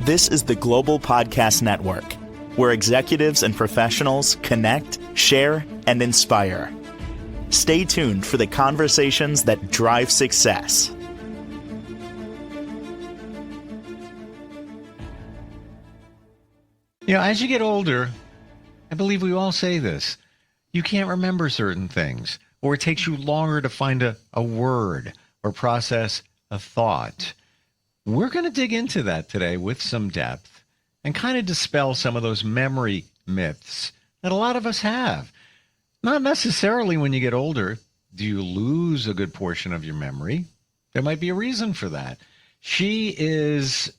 This is the Global Podcast Network, where executives and professionals connect, share, and inspire. Stay tuned for the conversations that drive success. You know, as you get older, I believe we all say this, you can't remember certain things, or it takes you longer to find a word or process a thought. We're going to dig into that today with some depth and kind of dispel some of those memory myths that a lot of us have. Not necessarily when you get older do you lose a good portion of your memory. There might be a reason for that. She is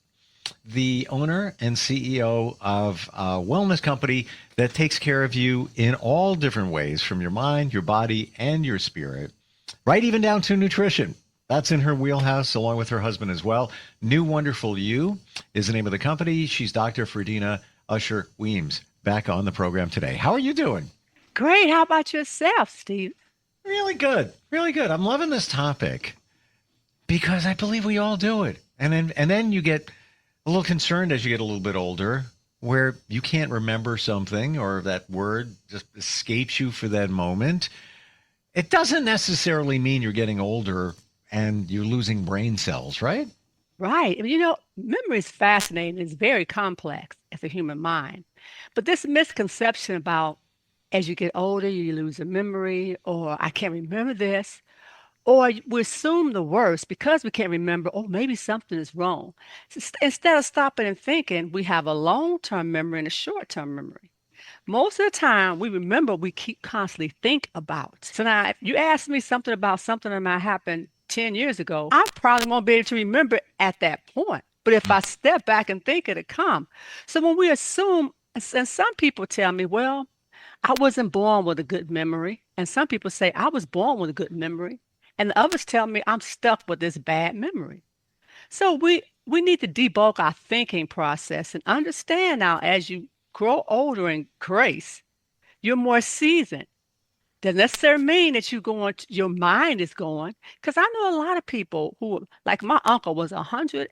the owner and CEO of a wellness company that takes care of you in all different ways, from your mind, your body, and your spirit, right even down to nutrition. That's in her wheelhouse, along with her husband as well. New Wonderful You is the name of the company. She's Dr. Ferdina Usher-Weems, back on the program today. How are you doing? Great. How about yourself, Steve? Really good. Really good. I'm loving this topic because I believe we all do it. And then you get a little concerned as you get a little bit older, where you can't remember something or that word just escapes you for that moment. It doesn't necessarily mean you're getting older and you're losing brain cells, right? Right. You know, memory is fascinating. It's very complex as a human mind. But this misconception about as you get older, you lose a memory, or I can't remember this, or we assume the worst because we can't remember, oh, maybe something is wrong. Instead of stopping and thinking, we have a long-term memory and a short-term memory. Most of the time, we remember we keep constantly think about. So now, if you ask me something about something that might happen 10 years ago, I probably won't be able to remember it at that point. But if I step back and think, it'll come. So when we assume, and some people tell me, well, I wasn't born with a good memory. And some people say, I was born with a good memory. And the others tell me I'm stuck with this bad memory. So we need to debulk our thinking process and understand now as you grow older in grace, you're more seasoned. Doesn't necessarily mean that your mind is going. Because I know a lot of people who, like my uncle was 100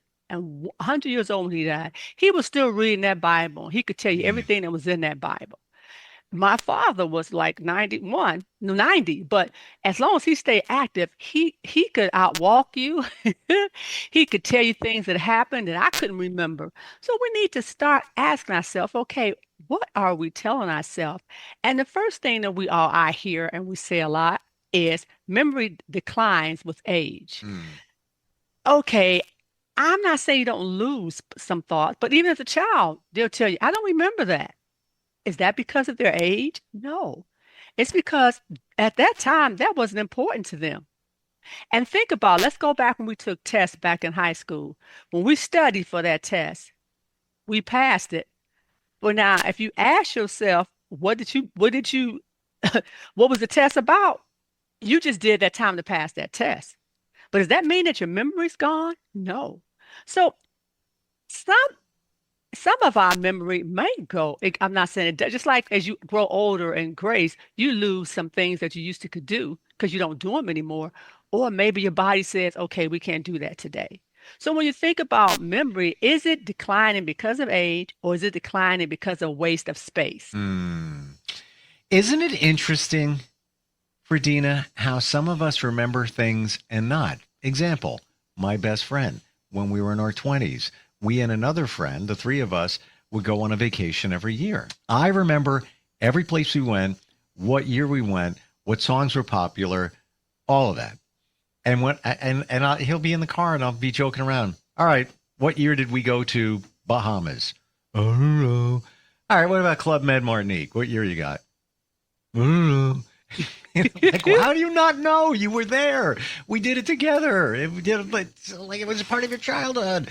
years old when he died. He was still reading that Bible. He could tell you everything that was in that Bible. My father was like 90, but as long as he stayed active, he could outwalk you. He could tell you things that happened that I couldn't remember. So we need to start asking ourselves, okay, what are we telling ourselves? And the first thing that I hear and we say a lot is memory declines with age. Okay, I'm not saying you don't lose some thoughts, but even as a child, they'll tell you, I don't remember that. Is that because of their age? No. It's because at that time, that wasn't important to them. And think about, let's go back when we took tests back in high school. When we studied for that test, we passed it. But now, if you ask yourself, what was the test about? You just did that time to pass that test. But does that mean that your memory's gone? No. So some of our memory may go. I'm not saying it does. Just like as you grow older in grace, you lose some things that you used to could do because you don't do them anymore. Or maybe your body says, okay, we can't do that today. So when you think about memory, is it declining because of age or is it declining because of waste of space? Isn't it interesting, Ferdina, how some of us remember things and not? Example, my best friend, when we were in our 20s, we and another friend, the three of us, would go on a vacation every year. I remember every place we went, what year we went, what songs were popular, all of that. And he'll be in the car and I'll be joking around. All right, what year did we go to Bahamas? I don't know. All right, what about Club Med Martinique? What year you got? I don't know. Like, well, how do you not know? You were there. We did it together. It was a part of your childhood.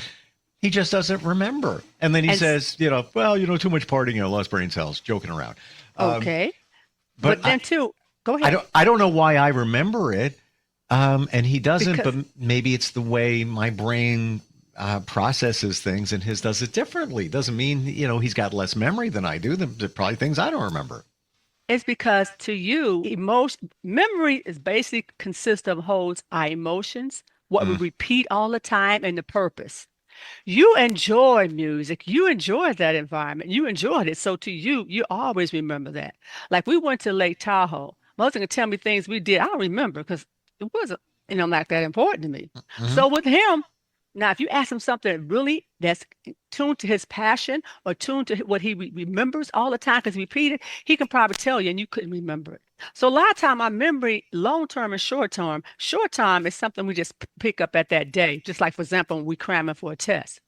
He just doesn't remember. And then he says, too much partying, lost brain cells, joking around. Okay. But then go ahead. I don't know why I remember it. And he doesn't, but maybe it's the way my brain processes things and his does it differently. Doesn't mean, he's got less memory than I do. There are probably things I don't remember. It's because to you, memory is basically consists of holds our emotions, what we repeat all the time, and the purpose. You enjoy music. You enjoyed that environment. You enjoyed it. So to you, you always remember that. Like we went to Lake Tahoe. My husband could tell me things we did. I don't remember because it wasn't, like that important to me. Hmm. So with him, now if you ask him something really that's tuned to his passion or tuned to what he remembers all the time because he repeated, he can probably tell you and you couldn't remember it. So a lot of time our memory, long term and short term is something we just pick up at that day. Just like for example, when we cramming for a test.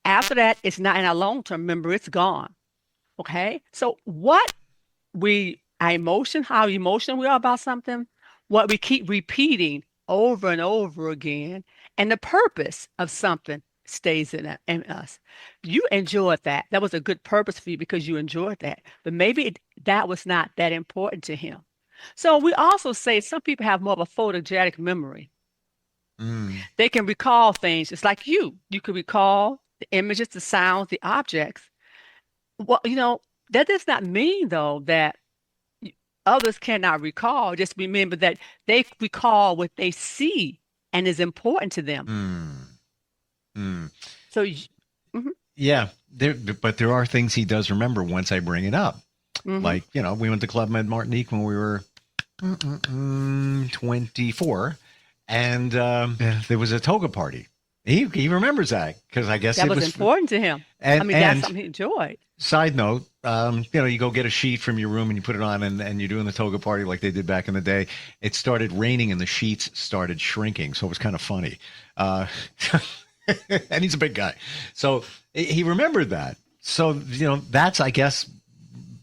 After that, it's not in our long term memory, it's gone. Okay. So what our emotion, how emotional we are about something, what we keep repeating over and over again, and the purpose of something stays in us. You enjoyed that. That was a good purpose for you because you enjoyed that. But maybe that was not that important to him. So we also say some people have more of a photogenic memory. Mm. They can recall things. It's like you could recall the images, the sounds, the objects. Well, that does not mean though that others cannot recall. Just remember that they recall what they see and is important to them. Mm. Mm. So, mhm, Yeah, but there are things he does remember once I bring it up. mhm. Like, we went to Club Med Martinique when we were 24, and there was a toga party. He remembers that because I guess That it was was. important to him. I and mean, that's and something he enjoyed. side note, you go get a sheet from your room and you put it on, and you're doing the toga party like they did back in the day. It started raining and the sheets started shrinking, so it was kind of funny. Uh, and he's a big guy, so he remembered that. So that's, I guess,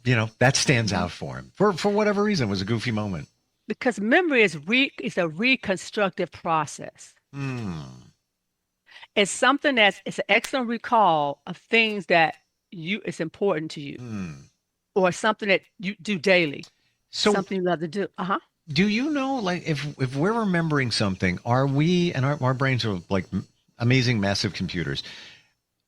that stands Mhm. out for him for whatever reason. It was a goofy moment. Because memory is a reconstructive process. Hmm. It's something it's an excellent recall of things that it's important to you, Hmm. or something that you do daily, So something you love to do. Uh-huh. do you know, like, if we're remembering something, are we, and our brains are like amazing massive computers,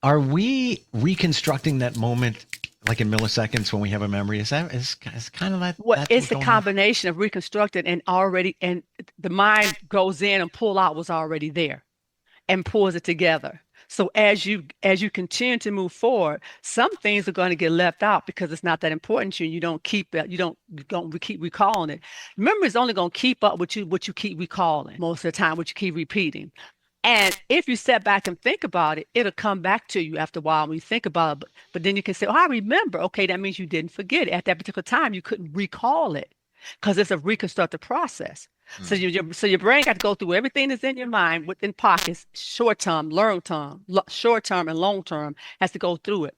are we reconstructing that moment like in milliseconds when we have a memory? Is kind of What that's it's what's the going on? combination of reconstructed and the mind goes in and pull out what's already there and pulls it together. So as you continue to move forward, some things are going to get left out because it's not that important to you. You don't keep it. You don't keep recalling it. Memory is only going to keep up with what you keep recalling most of the time, what you keep repeating. And if you step back and think about it, it'll come back to you after a while when you think about it. But then you can say, "Oh, I remember." Okay, that means you didn't forget it. At that particular time, you couldn't recall it because it's a reconstructive process. So Hmm. your brain got to go through everything that's in your mind within pockets, short term, long term, short term, and long term has to go through it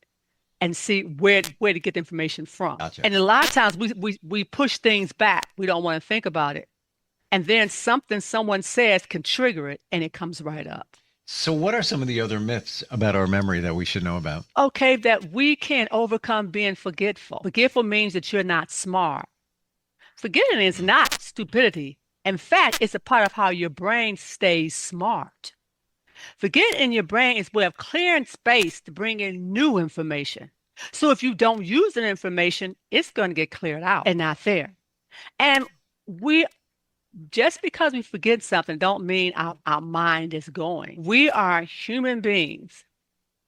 and see where to get the information from. Gotcha. And a lot of times we push things back. We don't want to think about it. And then something someone says can trigger it and it comes right up. So what are some of the other myths about our memory that we should know about? Okay, that we can overcome being forgetful. Forgetful means that you're not smart. Forgetting is not stupidity. In fact, it's a part of how your brain stays smart. Forgetting in your brain is a way of clearing space to bring in new information. So if you don't use the information, it's going to get cleared out and not there. And we just because we forget something don't mean our mind is going. We are human beings.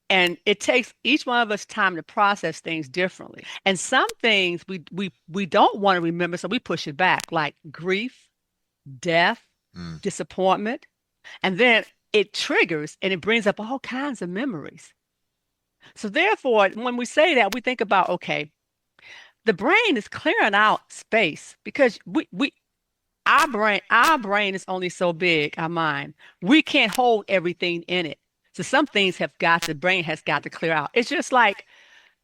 And it takes each one of us time to process things differently. And some things we don't want to remember, so we push it back, like grief, death, Hmm. disappointment. And then it triggers and it brings up all kinds of memories. So therefore, when we say that, we think about, okay, the brain is clearing out space because our brain is only so big, our mind. We can't hold everything in it. So some things the brain has got to clear out. It's just like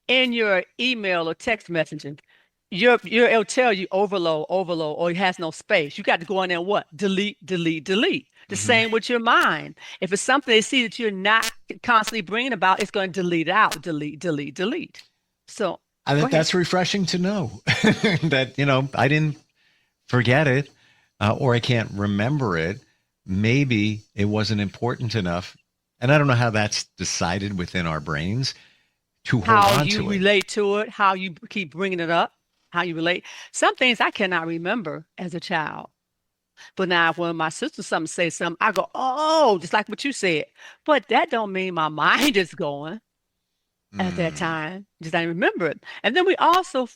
in your email or text messaging, it'll tell you overload, overload, or it has no space. You got to go in there and what? Delete, delete, delete. The Hmm. same with your mind. If it's something they see that you're not constantly bringing about, it's going to delete it out. Delete, delete, delete. So I go think ahead. that's refreshing to know that, I didn't forget it, or I can't remember it. Maybe it wasn't important enough. And I don't know how that's decided within our brains to hold How on you to it. relate to it, how you keep bringing it up, how you relate. Some things I cannot remember as a child. But now if when my sister something say something, I go, oh, just like what you said. But that don't mean my mind is going at that Mm. time. Just I remember it. And then we also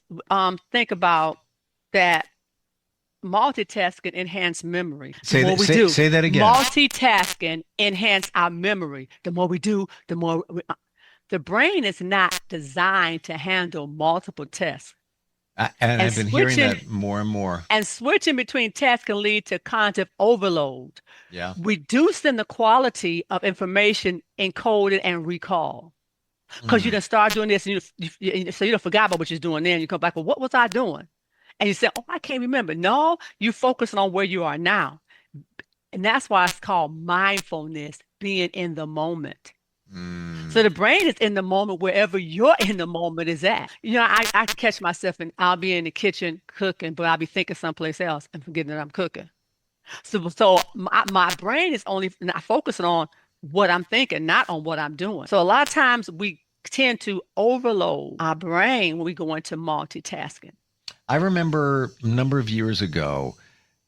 think about that multitasking enhance memory. The Say more that. we do, Say that again. multitasking enhance our memory. The more we do, the brain is not designed to handle multiple tasks. And And I've been hearing switching that more and more. and switching between tasks can lead to cognitive overload, Yeah. reducing the quality of information encoded and recall. Because you Mm. done start doing this, and so you don't forgot about what you're doing. Then you come back, well, what was I doing? And you say, oh, I can't remember. No, you focusing on where you are now. And that's why it's called mindfulness, being in the moment. So Mm. the brain is in the moment wherever you're in the moment is at. I can catch myself and I'll be in the kitchen cooking, but I'll be thinking someplace else and forgetting that I'm cooking. So my brain is only not focusing on what I'm thinking, not on what I'm doing. So a lot of times we tend to overload our brain when we go into multitasking. I remember a number of years ago,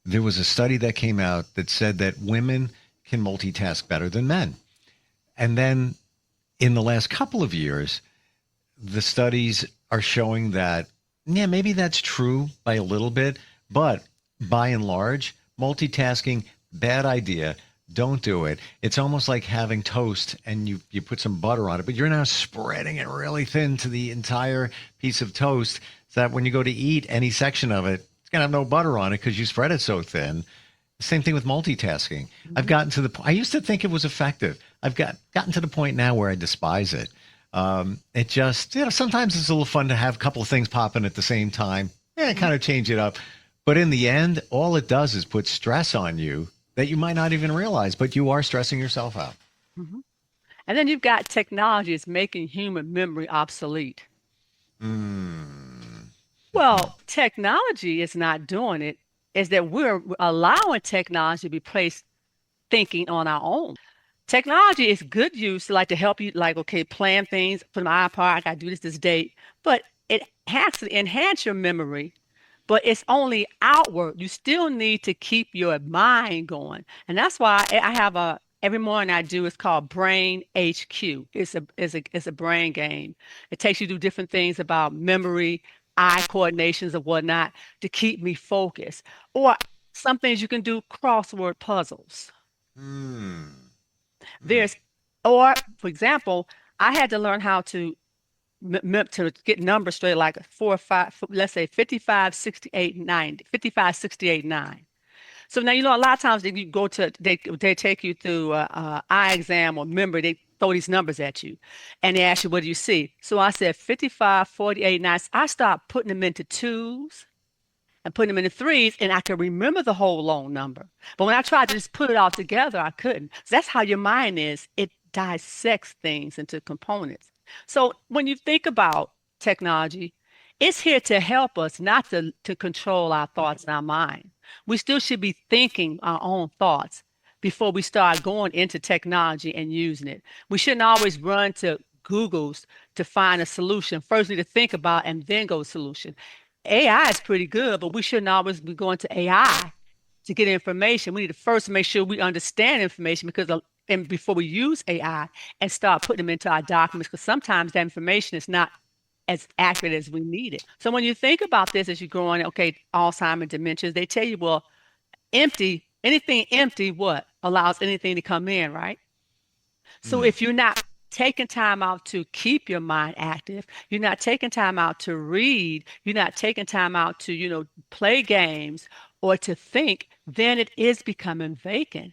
there was a study that came out that said that women can multitask better than men. And then in the last couple of years, the studies are showing that, yeah, maybe that's true by a little bit, but by and large, multitasking, bad idea. Don't do it. It's almost like having toast and you put some butter on it, but you're now spreading it really thin to the entire piece of toast so that when you go to eat any section of it, it's going to have no butter on it because you spread it so thin. Same thing with multitasking. I've Mhm. gotten to the I used to think it was effective. I've gotten to the point now where I despise it. It just, sometimes it's a little fun to have a couple of things popping at the same time. Yeah, kind of change it up. But in the end, all it does is put stress on you that you might not even realize, but you are stressing yourself out. Mhm. And then you've got technology is making human memory obsolete. Mm. Well, technology is not doing it, is that we're allowing technology to replace thinking on our own. Technology is good use, like to help you, like, okay, plan things, put my iPod, I gotta do this date, but it has to enhance your memory, but it's only outward. You still need to keep your mind going. And that's why I have every morning I do, it's called Brain HQ. It's a brain game. It takes you through different things about memory, eye coordinations and whatnot to keep me focused. Or some things you can do crossword puzzles. Mm. Mm. There's, or for example, I had to learn how to to get numbers straight, like 4 or 5, let's say 55, 68, 90, 55, 68, 9. So now, a lot of times they you go to, they take you through eye exam or memory, they throw these numbers at you and they ask you, what do you see? So I said 55, 48, 9. I start putting them into twos and putting them into threes, and I could remember the whole long number. But when I tried to just put it all together, I couldn't. So that's how your mind is. It dissects things into components. So when you think about technology, it's here to help us, not to control our thoughts and our mind. We still should be thinking our own thoughts before we start going into technology and using it. We shouldn't always run to Google's to find a solution. First, we need to think about and then go to solution. AI is pretty good, but we shouldn't always be going to AI to get information. We need to first make sure we understand information and before we use AI and start putting them into our documents, because sometimes that information is not as accurate as we need it. So when you think about this as you go on, okay, Alzheimer's, dementias, they tell you, well, anything empty, what allows anything to come in, right? So Mm. if you're not taking time out to keep your mind active, you're not taking time out to read, you're not taking time out to, play games or to think, then it is becoming vacant.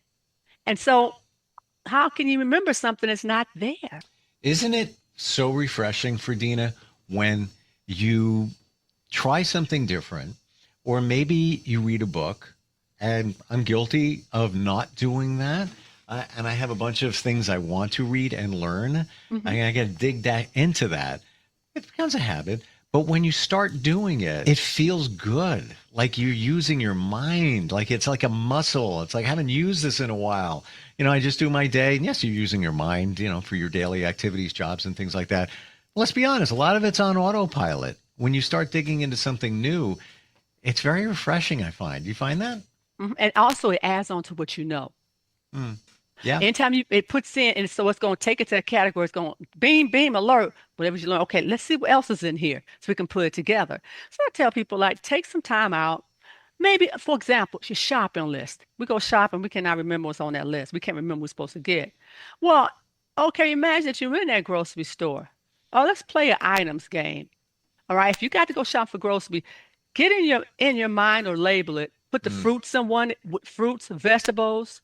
And so how can you remember something that's not there? Isn't it so refreshing for Dina when you try something different, or maybe you read a book, and I'm guilty of not doing that. And I have a bunch of things I want to read and learn. Mhm. I got to dig into that. It becomes a habit. But when you start doing it, it feels good. Like you're using your mind. Like it's like a muscle. It's like I haven't used this in a while. I just do my day. And yes, you're using your mind, for your daily activities, jobs, and things like that. Let's be honest, a lot of it's on autopilot. When you start digging into something new, it's very refreshing, I find. Do you find that? And also it adds on to what you know. Mm. Yeah. Anytime it puts in, and so it's going to take it to a category. It's going to beam, alert, whatever you learn. Okay, let's see what else is in here so we can put it together. So I tell people, like, take some time out. Maybe, for example, your shopping list. We go shopping, we cannot remember what's on that list. We can't remember what we're supposed to get. Well, okay, imagine that you're in that grocery store. Oh, let's play an items game. All right, if you got to go shop for grocery, get in your mind or label it. Put the Mm. fruits in one, fruits, vegetables,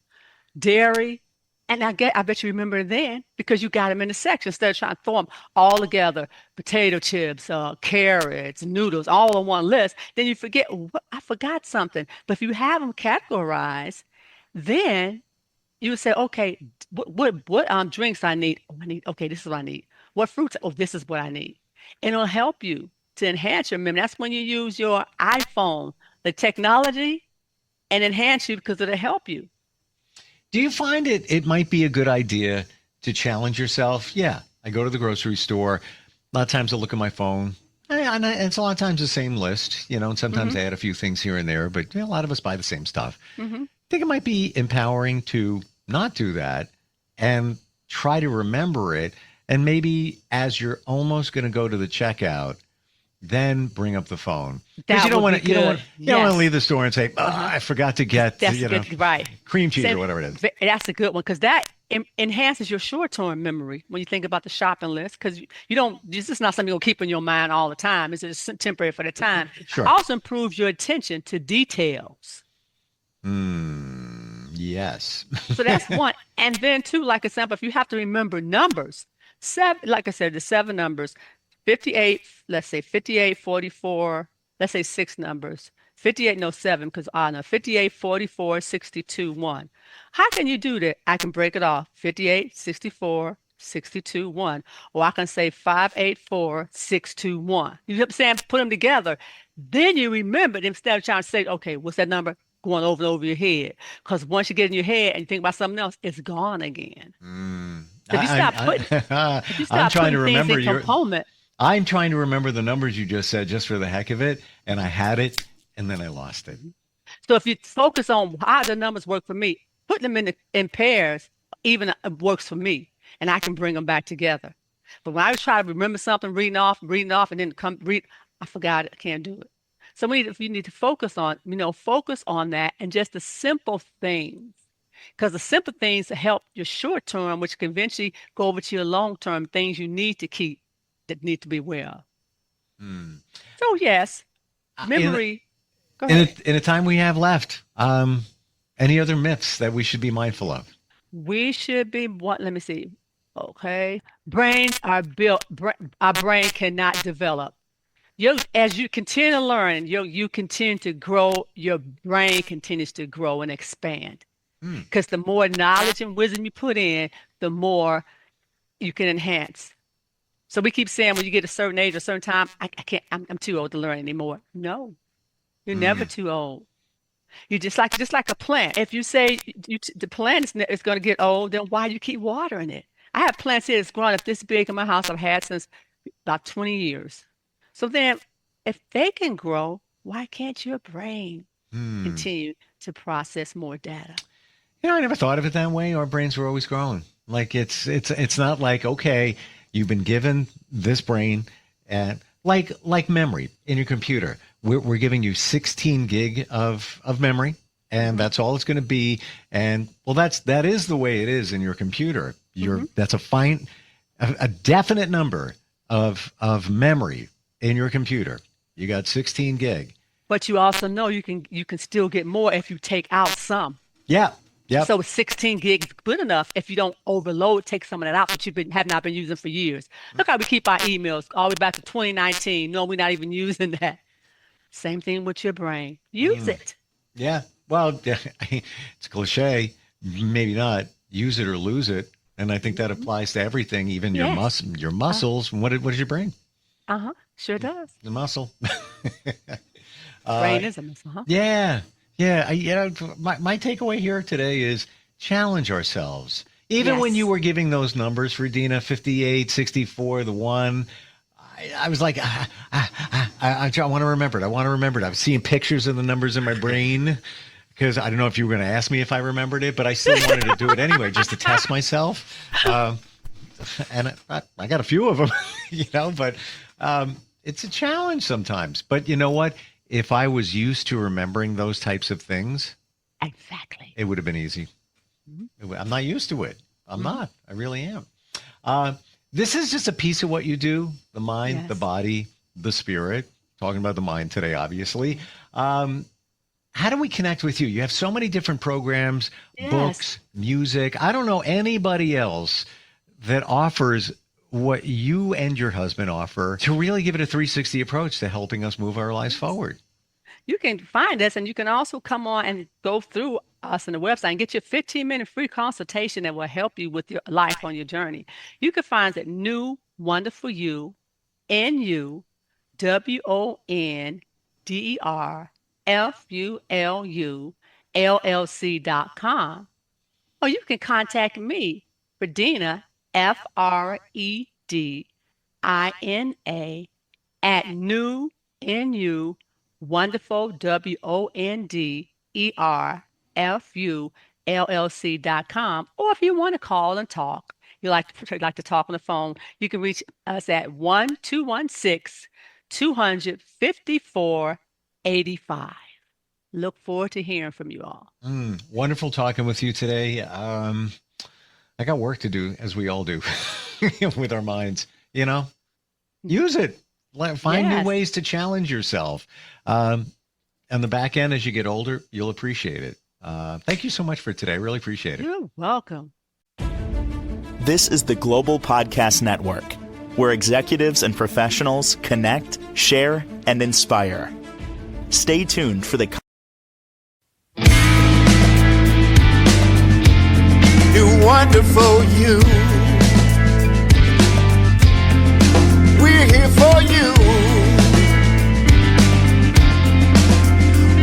dairy. And I bet you remember then because you got them in the section instead of trying to throw them all together, potato chips, carrots, noodles, all on one list. Then you forget, "Oh, I forgot something. But if you have them categorized, then you would say, okay, what drinks I need? Oh, I need, okay, this is what I need. What fruits? Oh, this is what I need. And it'll help you to enhance your memory. That's when you use your iPhone, the technology, and enhance you because it'll help you. Do you find it might be a good idea to challenge yourself? Yeah, I go to the grocery store. A lot of times I look at my phone. And it's a lot of times the same list, and sometimes Hmm. I add a few things here and there, but a lot of us buy the same stuff. Hmm. I think it might be empowering to not do that and try to remember it. And maybe as you're almost going to go to the checkout, then bring up the phone because That would be you don't want good. you don't want to Yes. leave the store and say, "Oh, Uh-huh. I forgot to get That's good. Right. cream cheese or Same, whatever it is." that's a good one because that enhances your short-term memory when you think about the shopping list because you don't, this is not something you'll keep in your mind all the time. It's just temporary for the time. Sure. Also improves your attention to details. Yes. So that's one. And then two, like example, if you have to remember numbers, seven, like I said, the seven numbers, 58, let's say 58, 44, let's say six numbers. 58, no, seven, because I know 58, 44, 62, 1. How can you do that? I can break it off. 58, 64, 62, 1. Or I can say 584, 621. You know what I'm saying? Put them together. Then you remember it instead of trying to say, okay, what's that number? Going over and over your head. Because once you get in your head and you think about something else, it's gone again. So if you stop putting, if you I'm start trying to putting things remember in component, I'm trying to remember the numbers you just said just for the heck of it, and I had it, and then I lost it. so if you focus on how the numbers work for me, put them in pairs, even works for me, and I can bring them back together. But when I try to remember something, reading off, and then come read, I forgot it. I can't do it. So if you need to focus on, focus on that and just the simple things. Because the simple things help your short term, which can eventually go over to your long term things you need to keep that need to be aware of. So yes, In, memory. Go ahead. in a time we have left, any other myths that we should be mindful of? We should be what? Let me see. Okay, brains are built. Our brain cannot develop. As you continue to learn, you continue to grow. Your brain continues to grow and expand. Hmm. Because the more knowledge and wisdom you put in, the more you can enhance. So we keep saying when you get a certain age, a certain time, I can't. I'm too old to learn anymore. No, you're never too old. You just like a plant. If you say the plant is going to get old, then why do you keep watering it? I have plants here that's grown up this big in my house. I've had since about 20 years. So then, if they can grow, why can't your brain continue to process more data? I never thought of it that way. Our brains were always growing. Like it's not like, okay, you've been given this brain and like memory in your computer. We're giving you 16 gig of memory, and that's all it's going to be. And well, that is the way it is in your computer. That's a definite number of memory in your computer. You got 16 gig. But you also know you can still get more if you take out some. Yeah. Yep. So 16 gigs is good enough if you don't overload, take some of that out that have not been using for years. Look how we keep our emails all the way back to 2019. No, we're not even using that. Same thing with your brain. Use it. Yeah. Well, it's a cliche. Maybe not. Use it or lose it. And I think that applies to everything, even Yes. your muscles. What is your brain? Uh-huh. Sure does. The muscle. Brain is a muscle, huh? Yeah. Yeah. My takeaway here today is challenge ourselves. Even when you Yes. were giving those numbers for Dina, 58, 64, the one, I was like, I want to remember it. I want to remember it. I was seeing pictures of the numbers in my brain because I don't know if you were going to ask me if I remembered it, but I still wanted to do it anyway, just to test myself. And I got a few of them, but it's a challenge sometimes. But you know what? If I was used to remembering those types of things, Exactly. it would have been easy. I'm not used to it. I'm not. I really am. This is just a piece of what you do, the mind, the body, the spirit. Talking about the mind today, obviously. How do we connect with you? You have so many different programs, books, music. I don't know anybody else that offers what you and your husband offer to really give it a 360 approach to helping us move our lives forward. You can find us, and you can also come on and go through us on the website and get your 15-minute free consultation that will help you with your life on your journey. You can find us at New Wonderful You, NUWONDERFULULLC.com. Or you can contact me, Fredina, FREDINA, at NU Wonderful, WONDERFULLC.com. Or if you want to call and talk, you like to talk on the phone, you can reach us at 1-216-254-85. Look forward to hearing from you all. Wonderful talking with you today. I got work to do, as we all do, with our minds. Use it. Find new ways to challenge yourself. On the back end, as you get older, you'll appreciate it. Thank you so much for today. I really appreciate it. You're welcome. This is the Global Podcast Network, where executives and professionals connect, share, and inspire. Stay tuned for the You wonderful you. We're here for you.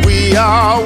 We are